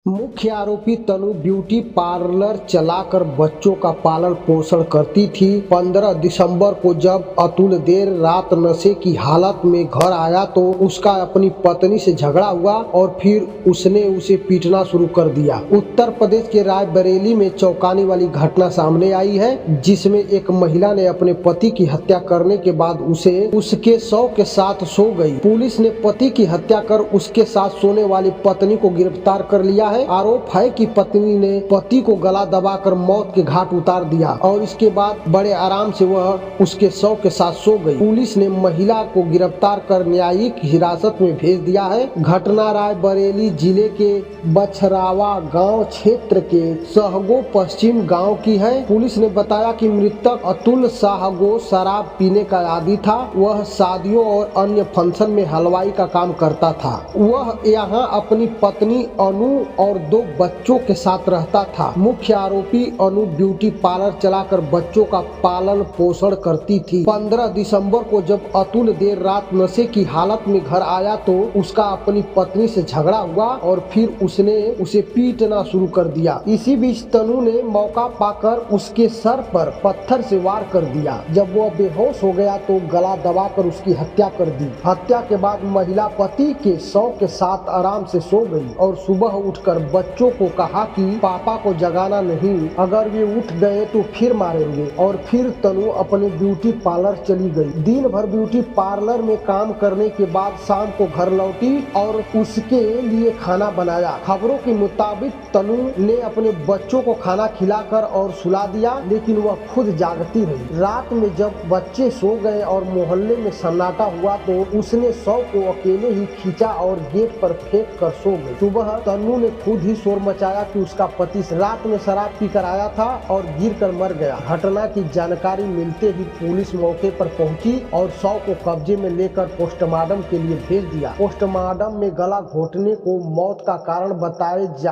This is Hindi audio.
मुख्य आरोपी तनु ब्यूटी पार्लर चलाकर बच्चों का पालन पोषण करती थी। 15 दिसंबर को जब अतुल देर रात नशे की हालत में घर आया तो उसका अपनी पत्नी से झगड़ा हुआ और फिर उसने उसे पीटना शुरू कर दिया। उत्तर प्रदेश के रायबरेली में चौंकाने वाली घटना सामने आई है, जिसमें एक महिला ने अपने पति की हत्या करने के बाद उसे उसके शव के साथ सो गई। पुलिस ने पति की हत्या कर उसके साथ सोने वाली पत्नी को गिरफ्तार कर लिया है। आरोप है कि पत्नी ने पति को गला दबाकर मौत के घाट उतार दिया और इसके बाद बड़े आराम से वह उसके शव के साथ सो गई। पुलिस ने महिला को गिरफ्तार कर न्यायिक हिरासत में भेज दिया है। घटना रायबरेली जिले के बछरावा गांव क्षेत्र के सहगो पश्चिम गांव की है। पुलिस ने बताया कि मृतक अतुल साहगो शराब पीने का आदी था। वह शादियों और अन्य फंक्शन में हलवाई का काम करता था। वह यहाँ अपनी पत्नी अनु और 2 बच्चों के साथ रहता था। मुख्य आरोपी अनु ब्यूटी पार्लर चलाकर बच्चों का पालन पोषण करती थी। 15 दिसंबर को जब अतुल देर रात नशे की हालत में घर आया तो उसका अपनी पत्नी से झगड़ा हुआ और फिर उसने उसे पीटना शुरू कर दिया। इसी बीच तनु ने मौका पाकर उसके सर पर पत्थर से वार कर दिया। जब वह बेहोश हो गया तो गला दबाकर उसकी हत्या कर दी। हत्या के बाद महिला पति के शव के साथ आराम से सो गई और सुबह उठकर बच्चों को कहा कि पापा को जगाना नहीं, अगर वे उठ गए तो फिर मारेंगे। और फिर तनु अपने ब्यूटी पार्लर चली गई। दिन भर ब्यूटी पार्लर में काम करने के बाद शाम को घर लौटी और उसके लिए खाना बनाया। खबरों के मुताबिक तनु ने अपने बच्चों को खाना खिलाकर और सुला दिया, लेकिन वह खुद जागती रही। रात में जब बच्चे सो गए और मोहल्ले में सन्नाटा हुआ तो उसने शव को अकेले ही खींचा और गेट पर फेंक कर सो गई। सुबह तनु ने खुद ही शोर मचाया कि उसका पति रात में शराब पीकर आया था और गिरकर मर गया। घटना की जानकारी मिलते ही पुलिस मौके पर पहुंची और शव को कब्जे में लेकर पोस्टमार्टम के लिए भेज दिया। पोस्टमार्टम में गला घोटने को मौत का कारण बताए जा